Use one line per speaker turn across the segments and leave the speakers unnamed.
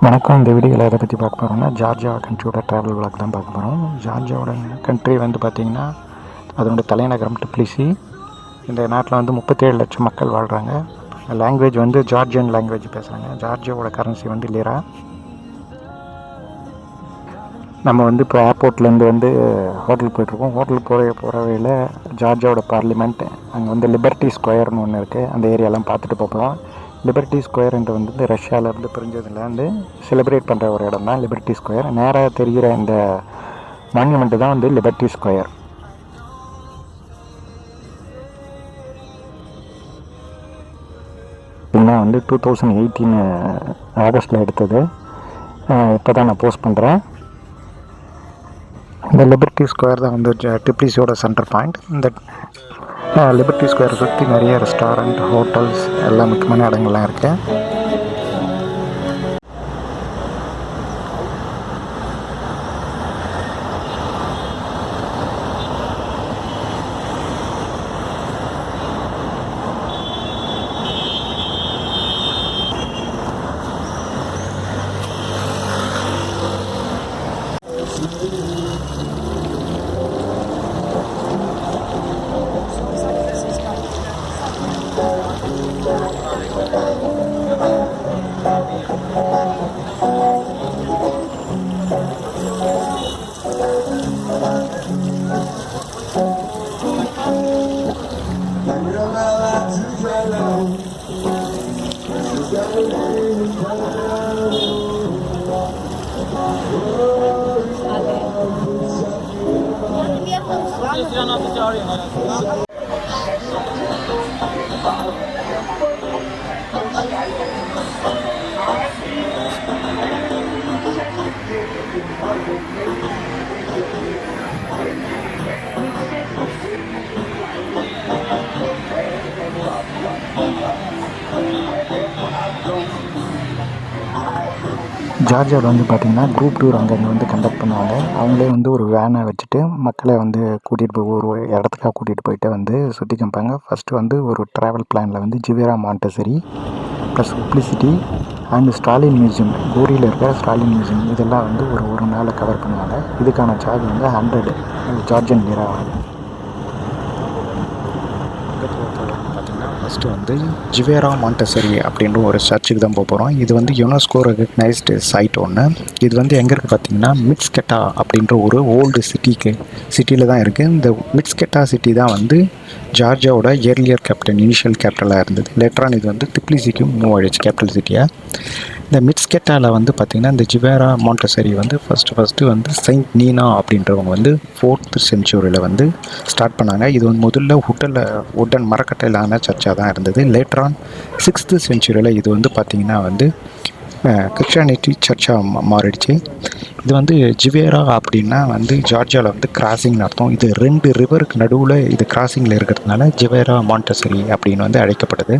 வணக்கம். இந்த வீடியோவில் எதை பற்றி பார்க்க போகிறோம்னா ஜார்ஜியா கண்ட்ரியோட ட்ராவல் விளாக் தான் பார்க்க போகிறோம். ஜார்ஜியாவோட கண்ட்ரி வந்து பார்த்திங்கன்னா அதனோட தலைநகரம் டிப்லிசி. இந்த நாட்டில் வந்து 37 லட்சம் மக்கள் வாழ்கிறாங்க. லாங்குவேஜ் வந்து ஜார்ஜியன் லாங்குவேஜ் பேசுகிறாங்க. ஜார்ஜியாவோட கரன்சி வந்து லிரா. நம்ம வந்து இப்போ ஏர்போர்ட்லேருந்து வந்து ஹோட்டல் போய்ட்ருக்கோம். ஹோட்டல் போகிற வழியில் ஜார்ஜியாவோட பார்லிமெண்ட், அங்கே வந்து லிபர்ட்டி ஸ்கொயர்னு ஒன்று இருக்குது. அந்த ஏரியாலாம் பார்த்துட்டு போகிறோம். லிபர்ட்டி ஸ்கொயர்ன்ற வந்து ரஷ்யாவிலேருந்து பிரிஞ்சதுலேருந்து செலிப்ரேட் பண்ணுற ஒரு இடம் தான் லிபர்ட்டி ஸ்கொயர். நேராக தெரிகிற இந்த மான்யூமெண்ட்டு தான் வந்து லிபர்ட்டி ஸ்கொயர். இதுதான் வந்து 2018 ஆகஸ்ட்டில் எடுத்தது. இப்போ தான் நான் போஸ்ட் பண்ணுறேன். இந்த லிபர்ட்டி ஸ்கொயர் தான் வந்து டிப்லிசியோட சென்டர் பாயிண்ட். இந்த லிபர்ட்டி ஸ்கொயரை சுற்றி நிறைய ரெஸ்டாரண்ட், ஹோட்டல்ஸ், எல்லாம் முக்கியமான இடங்கள்லாம் இருக்குது. ஜார்ஜியாவில் வந்து பார்த்திங்கன்னா குரூப் டூர் அங்கங்கே வந்து கண்டக்ட் பண்ணுவாங்க. அவங்களே வந்து ஒரு வேனை வச்சுட்டு மக்களை வந்து கூட்டிகிட்டு போய் ஒரு இடத்துக்காக கூட்டிகிட்டு போயிட்டு வந்து சுற்றி காமிப்பாங்க. ஃபஸ்ட்டு வந்து ஒரு ட்ராவல் பிளானில் வந்து Jvari monastery plus Tbilisi city and Stalin museum, கோரியில் இருக்கிற ஸ்டாலின் மியூசியம், இதெல்லாம் வந்து ஒரு நாளில் கவர் பண்ணுவாங்க. இதுக்கான சார்ஜ் வந்து 100 ஜார்ஜியன் லிரா ஆகும். பார்த்திங்கன்னா ஃபஸ்ட்டு வந்து ஜிவேரா மாண்டசரி அப்படின்ற ஒரு சர்ச்சுக்கு தான் போக போகிறோம். இது வந்து யுனெஸ்கோ ரெகக்னைஸ்டு சைட் ஒன்று. இது வந்து எங்கே இருக்குது பார்த்திங்கன்னா மிட்ஸ்கெட்டா அப்படின்ற ஒரு ஓல்டு சிட்டியில் தான் இருக்குது. இந்த மிட்ஸ்கெட்டா சிட்டி தான் வந்து ஜார்ஜியாவோட ஏர்லியர் கேபிட்டல், இனிஷியல் கேபிட்டலாக இருந்தது. லேட்டரான் இது வந்து டிப்லிசிக்கு மூவ் ஆகிடுச்சு கேபிட்டல் சிட்டியாக. இந்த மிட்ஸ்கெட்டாவில் வந்து பார்த்திங்கன்னா இந்த ஜிவேரா மாண்டசரி வந்து ஃபஸ்ட்டு வந்து செயின்ட் நீனா அப்படின்றவங்க வந்து 4th செஞ்சுரியில் வந்து ஸ்டார்ட் பண்ணாங்க. இது வந்து முதல்ல உட்டன் மரக்கட்டையிலான சர்ச்சாக தான் இருந்தது. லேட்டரான் 6th செஞ்சுரியில் இது வந்து பார்த்திங்கன்னா வந்து கிறிஸ்டியானிட்டி சர்ச்சாக மாறிடுச்சு. இது வந்து ஜிவேரா அப்படின்னா வந்து ஜார்ஜியாவில் வந்து கிராசிங்னு அர்த்தம். இது 2 ரிவருக்கு நடுவில் இது கிராசிங்கில் இருக்கிறதுனால ஜிவேரா மாண்டசரி அப்படின்னு வந்து அழைக்கப்படுது.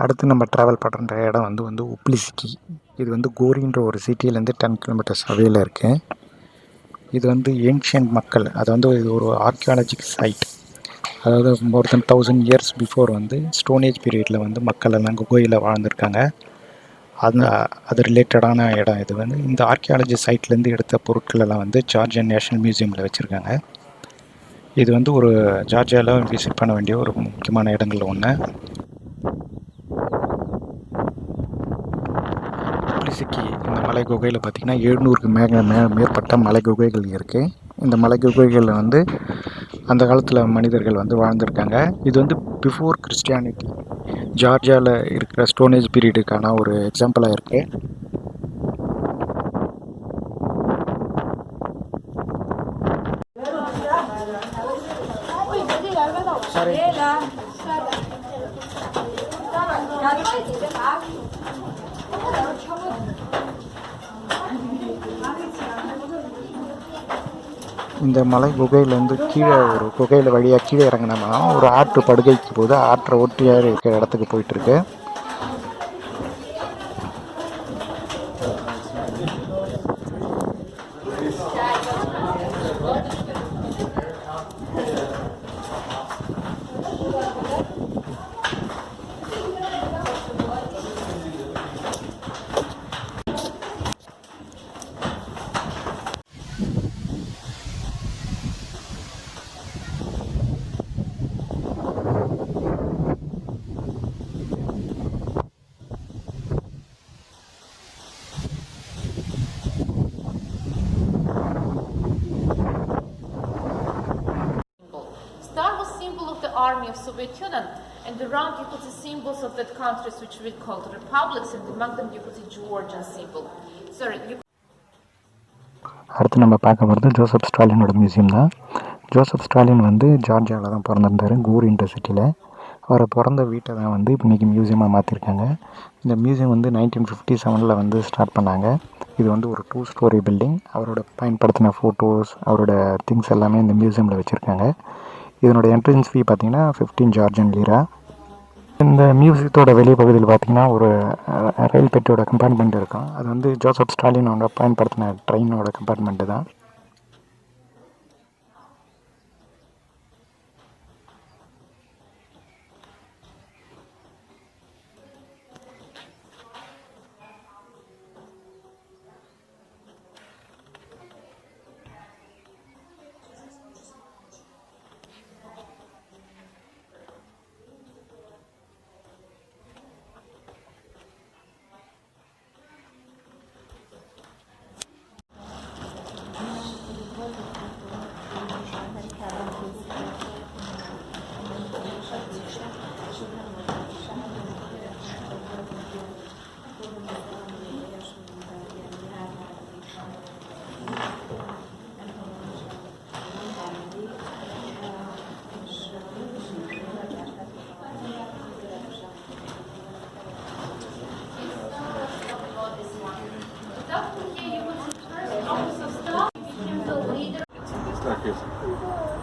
அடுத்து நம்ம ட்ராவல் பண்ணுற இடம் வந்து உப்ளிசிக்கி. இது வந்து கோரின்ற ஒரு சிட்டிலேருந்து 10 கிலோமீட்டர்ஸ் அவேல இருக்குது. இது வந்து ஏன்ஷியன்ட் மக்கள், அது வந்து இது ஒரு ஆர்கியாலஜிக் சைட். அதாவது மோர் தென் 1000 இயர்ஸ் பிஃபோர் வந்து ஸ்டோனேஜ் பீரியடில் வந்து மக்கள் எல்லாம் குகையில் வாழ்ந்திருக்காங்க. அது ரிலேட்டடான இடம். இது வந்து இந்த ஆர்கியாலஜி சைட்லேருந்து எடுத்த பொருட்கள் எல்லாம் வந்து ஜார்ஜியன் நேஷனல் மியூசியமில் வச்சுருக்காங்க. இது வந்து ஒரு ஜார்ஜியாவில் விசிட் பண்ண வேண்டிய ஒரு முக்கியமான இடங்களில் ஒன்று. உப்ளிசிக்கி இந்த மலை குகையில் பார்த்திங்கன்னா 700க்கு மேற்பட்ட மலை குகைகள் இருக்குது. இந்த மலை குகைகளில் வந்து அந்த காலத்தில் மனிதர்கள் வந்து வாழ்ந்திருக்காங்க. இது வந்து பிஃபோர் கிறிஸ்டியானிட்டி ஜார்ஜியாவில் இருக்கிற ஸ்டோனேஜ் பீரியடுக்கான ஒரு எக்ஸாம்பிளாக இருக்குது. இந்த மலை குகையிலேருந்து கீழே ஒரு குகையில் வழியாக கீழே இறங்கினோம்னா ஒரு ஆற்று படுகைக்கு போது ஆற்றை ஒட்டியாக இருக்கிற இடத்துக்கு போயிட்டுருக்கு.
Army of Soviet Union, and around you could see symbols of that countries which we called republics, and among them you could see Georgian symbol.
அடுத்து நம்ம பார்க்க போகிறது ஜோசப் ஸ்டாலினோட மியூசியம் தான். ஜோசப் ஸ்டாலின் வந்து ஜார்ஜியாவில் தான் பிறந்திருந்தார், கோரின்ற சிட்டியில். அவரை பிறந்த வீட்டை தான் வந்து இன்றைக்கி மியூசியமாக மாற்றிருக்காங்க. இந்த மியூசியம் வந்து 1957 வந்து ஸ்டார்ட் பண்ணாங்க. இது வந்து ஒரு 2 ஸ்டோரி பில்டிங். அவரோட பயன்படுத்தின ஃபோட்டோஸ், அவரோட திங்ஸ் எல்லாமே இந்த மியூசியமில் வச்சுருக்காங்க. இதனோட என்ட்ரன்ஸ் ஃபீ பார்த்திங்கன்னா 15 ஜார்ஜியன் லீரா. இந்த மியூசியத்தோட வெளியே பகுதியில் பார்த்திங்கன்னா ஒரு ரயில் பெட்டியோட கம்பார்ட்மெண்ட் இருக்கும். அது வந்து ஜோசப் ஸ்டாலினோட பயன்படுத்தின ட்ரெயினோட கம்பார்ட்மெண்ட்டு தான்.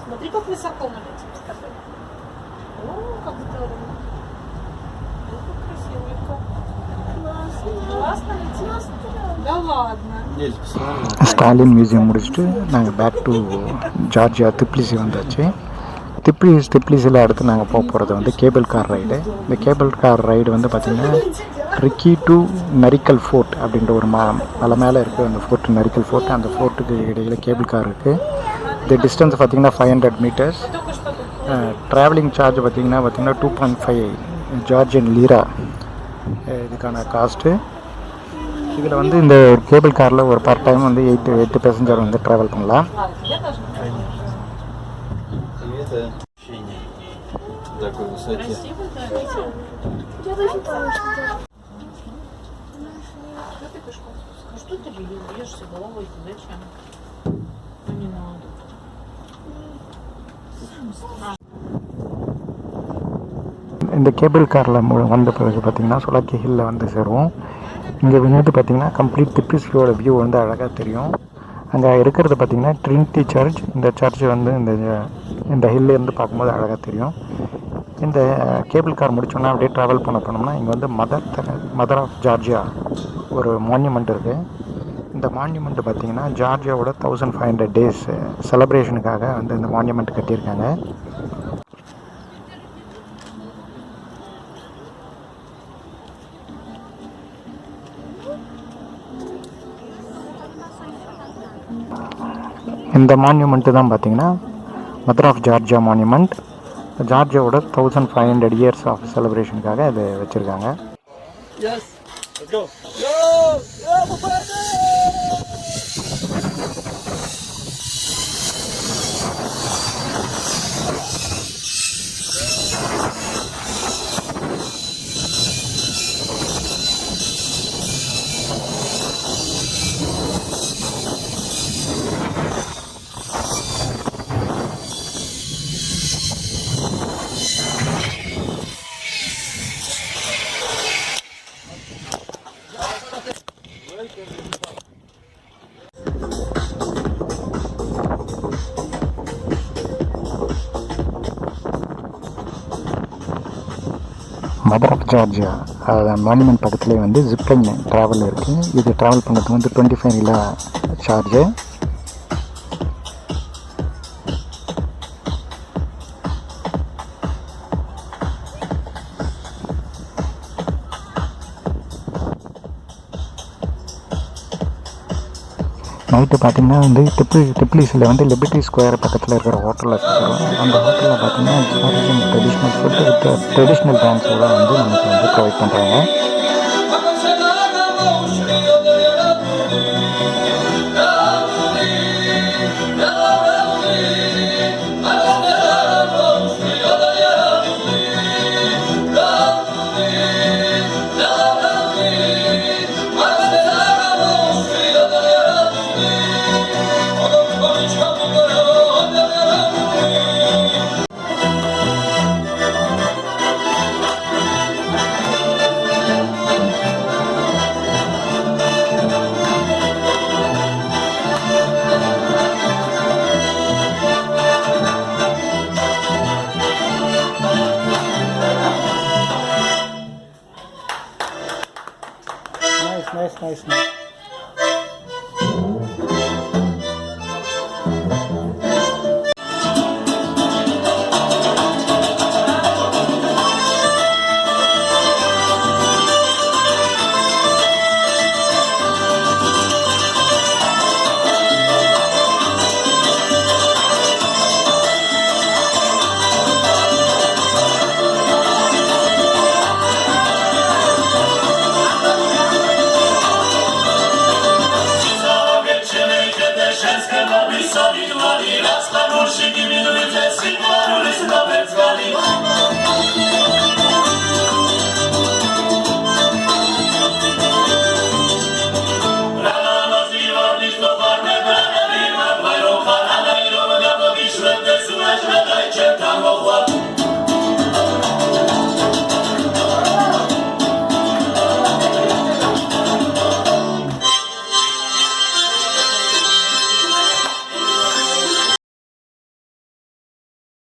Смотри, как высоко мы летим с тобой. О, как здорово. О, как красивенько. Классно летим? Да ладно.
ஸ்டாலின் மியூசியம் முடிச்சுட்டு நாங்கள் பேக் டு ஜார்ஜியா திப்லிசி வந்தாச்சு. திப்லிசியில் அடுத்து நாங்கள் போக போகிறது வந்து கேபிள் கார் ரைடு. இந்த கேபிள் கார் ரைடு வந்து பார்த்திங்கன்னா ரிக்கி டு நரிக்கல் ஃபோர்ட் அப்படின்ற ஒரு மலை மேலே இருக்குது அந்த ஃபோர்ட், நரிக்கல் ஃபோர்ட். அந்த ஃபோர்ட்டுக்கு இடையில் கேபிள் கார் இருக்குது. இந்த டிஸ்டன்ஸ் பார்த்திங்கன்னா 500 மீட்டர்ஸ். ட்ராவலிங் சார்ஜ் பார்த்திங்கன்னா 2.5 ஜார்ஜியன் லீரா இதுக்கான காஸ்ட்டு. இதில் வந்து இந்த கேபிள் காரில் ஒரு பர் டைம் வந்து 8 பேசஞ்சர் வந்து ட்ராவல் பண்ணலாம்.
Что ты бьешься головой? Зачем? Ну не надо.
இந்த கேபிள் காரில் வந்த பிறகு பார்த்திங்கன்னா சுலாக்கி ஹில்லில் வந்து சேருவோம். இங்கே வந்து பார்த்திங்கன்னா கம்ப்ளீட் திப்லிசியோட வியூ வந்து அழகாக தெரியும். அங்கே இருக்கிறது பார்த்திங்கன்னா ட்ரினிட்டி சர்ச். இந்த சர்ச் வந்து இந்த ஹில்லேருந்து பார்க்கும்போது அழகாக தெரியும். இந்த கேபிள் கார் முடிச்சோன்னா அப்படியே ட்ராவல் போனோம்னா இங்கே வந்து மதர் ஆஃப் ஜார்ஜியா ஒரு மான்யூமெண்ட் இருக்குது. இந்த மான்யூமெண்ட் பார்த்திங்கன்னா ஜார்ஜியாவோட 1500 டேஸ் செலப்ரேஷனுக்காக வந்து இந்த மான்யூமெண்ட் கட்டியிருக்காங்க. இந்த மான்யூமெண்ட்டு தான் பார்த்திங்கன்னா மதர் ஆஃப் ஜார்ஜியா மான்யூமெண்ட். ஜார்ஜியாவோட 1500 இயர்ஸ் ஆஃப் செலிப்ரேஷனுக்காக இதை வச்சுருக்காங்க. மதர் ஆஃப் ஜார்ஜியா மான்யூமெண்ட் பக்கத்துலேயே வந்து ஜிப்லைன் ட்ராவல் இருக்குது. இது ட்ராவல் பண்ணுறதுக்கு வந்து 25 ரிலா சார்ஜு. நைட்டு பார்த்திங்கன்னா வந்து டிப்ளிஸில் வந்து லிபர்ட்டி ஸ்கொயர் பக்கத்தில் இருக்கிற ஹோட்டலில் சுற்றுறோம். அந்த ஹோட்டலில் பார்த்திங்கன்னா Georgian traditional food with traditional டான்ஸோட வந்து நமக்கு வந்து ப்ரொவைட் பண்ணுறாங்க. Nice.
Raz na musi nie minuje